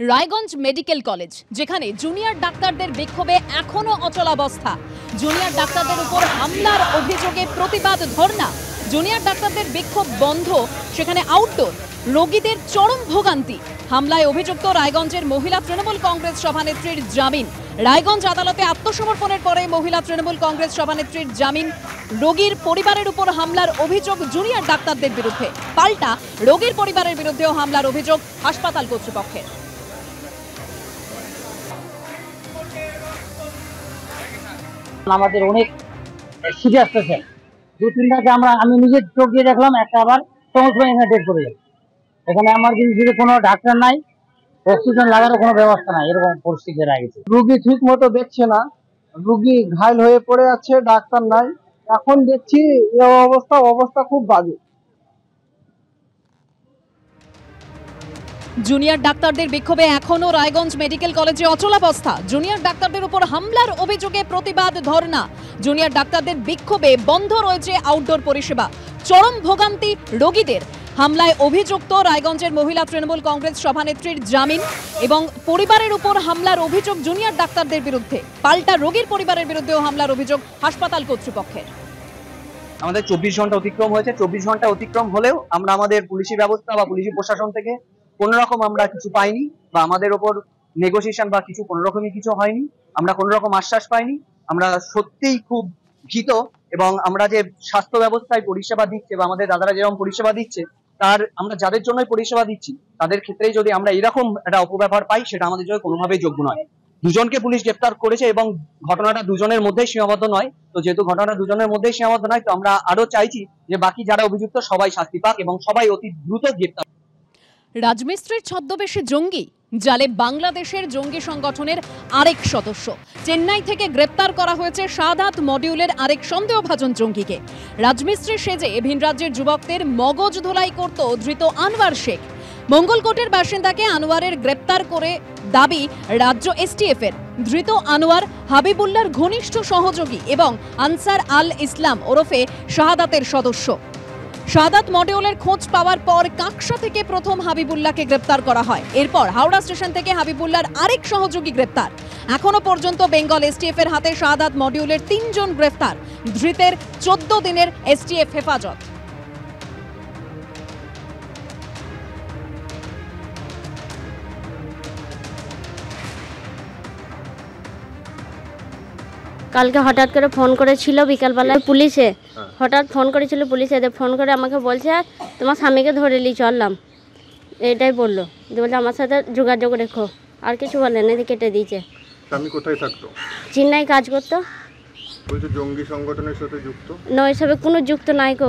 Raiganj medical college, যেখানে junior ডাক্তারদের বিক্ষোভে এখনো অচলাবস্থা। জুনিয়র ডাক্তারদের উপর হামলার অভিযোগে প্রতিবাদ ধর্ণা। জুনিয়র ডাক্তারদের বিক্ষোভ বন্ধ, সেখানে আউটডোর। রোগীদের চরম ভোগান্তি। হামলায় অভিযুক্ত রায়গঞ্জের মহিলা তৃণমূল কংগ্রেস সভানেত্রীর জামিন। রায়গঞ্জ আদালতে আত্মসমর্পণের পরে মহিলা তৃণমূল কংগ্রেস সভানেত্রীর জামিন। রোগীর পরিবারের উপর হামলার অভিযোগ জুনিয়র ডাক্তারদের বিরুদ্ধে, পাল্টা রোগীর পরিবারের বিরুদ্ধেও হামলার অভিযোগ হাসপাতাল কর্তৃপক্ষের। আমাদের অনেক সিরিয়াস পেশেন্ট, দু তিনটাকে আমি নিজের চোখ দিয়ে দেখলাম, একটা আবার সমস্ত এখানে ডেট করে যায়। এখানে এমার্জেন্সিতে কোনো ডাক্তার নাই, অক্সিজেন লাগারও কোনো ব্যবস্থা নাই, এরকম পরিস্থিতি হয়ে গেছে। রুগী ঠিক মতো দেখছে না, রুগী ঘায়ল হয়ে পড়ে আছে, ডাক্তার নাই। এখন দেখছি এই অবস্থা খুব বাজে। জুনিয়র ডাক্তারদের বিক্ষোভে এখনো রায়গঞ্জ মেডিকেল কলেজে অচলাবস্থা। জুনিয়র ডাক্তারদের উপর হামলার অভিযোগে প্রতিবাদ ধর্ণা। জুনিয়র ডাক্তারদের বিক্ষোভে বন্ধ রয়েছে আউটডোর পরিষেবা। চরম ভোগান্তি রোগীদের। হামলায় অভিযুক্ত রায়গঞ্জের মহিলা তৃণমূল কংগ্রেস সভানেত্রীর জামিন এবং পরিবারের উপর হামলার অভিযোগ জুনিয়র ডাক্তারদের বিরুদ্ধে, পাল্টা রোগীর পরিবারের বিরুদ্ধেও হামলার অভিযোগ হাসপাতাল কর্তৃপক্ষের। আমাদের 24 ঘন্টা অতিক্রম হয়েছে। 24 ঘন্টা অতিক্রম হলেও আমরা আমাদের পুলিশি ব্যবস্থা বা পুলিশি প্রশাসন থেকে কোন রকম আমরা কিছু পাইনি, বা আমাদের ওপর নেগোসিয়েশন বা কিছু কোন রকমই কিছু হয়নি। আমরা কোন রকম আশ্বাস পাইনি। আমরা সত্যিই খুব ভীত, এবং আমরা যে স্বাস্থ্য ব্যবস্থায় পরিষেবা দিচ্ছে বা আমাদের দাদারা যেরকম পরিষেবা দিচ্ছে, তার আমরা যাদের জন্যই পরিষেবা দিচ্ছি তাদের ক্ষেত্রেই যদি আমরা এরকম একটা অপব্যবহার পাই, সেটা আমাদের জন্য কোনোভাবেই যোগ্য নয়। দুজনকে পুলিশ গ্রেপ্তার করেছে এবং ঘটনাটা দুজনের মধ্যেই সীমাবদ্ধ নয়। তো যেহেতু ঘটনাটা দুজনের মধ্যেই সীমাবদ্ধ নয়, তো আমরা আরো চাইছি যে বাকি যারা অভিযুক্ত সবাই শাস্তি পাক এবং সবাই অতি দ্রুত গ্রেপ্তার। রাজমিস্ত্রির ছদ্মবেশে জঙ্গি, জালে বাংলাদেশের জঙ্গি সংগঠনের আরেক সদস্য। চেন্নাই থেকে গ্রেপ্তার করা হয়েছে শাহাদাত মডিউলের আরেক সন্দেহভাজন জঙ্গিকে। রাজমিস্ত্রি সেজে ভিন রাজ্যের যুবকদের মগজ ধোলাই করত ধৃত আনোয়ার শেখ। মঙ্গলকোটের বাসিন্দাকে আনোয়ারের গ্রেপ্তার করে দাবি রাজ্য এসটিএফ এর। ধৃত আনোয়ার হাবিবুল্লাহর ঘনিষ্ঠ সহযোগী এবং আনসার আল ইসলাম ওরফে শাহাদাতের সদস্য। শাহাদাত মডিউলের খোঁজ পাওয়ার পর কাকসা থেকে প্রথম হাবিবুল্লাহকে গ্রেপ্তার করা হয়। এরপর হাওড়া স্টেশন থেকে হাবিবুল্লাহর আরেক সহযোগী গ্রেপ্তার। এখনো পর্যন্ত বেঙ্গল এসটিএফ এর হাতে শাহাদাত মডিউলের 3 জন গ্রেপ্তার। ধৃতের 14 দিনের এসটিএফ হেফাজত। কালকে হঠাৎ করে ফোন করেছিল বিকালবেলায় পুলিশে, হঠাৎ ফোন করেছিল পুলিশে, ফোন করে আমাকে বলছে তোমার স্বামীকে ধরে নিয়ে চললাম, এটাই বললো। বলছে আমার সাথে যোগাযোগ রেখো, আর কিছু বলেন, এদিকে কেটে দিয়েছে। স্বামী কোথায় থাকতো? চেন্নাই কাজ করতো। বলছে জঙ্গি সংগঠনের সাথে যুক্ত? নয়, এসবে কোনো যুক্ত নাই কো।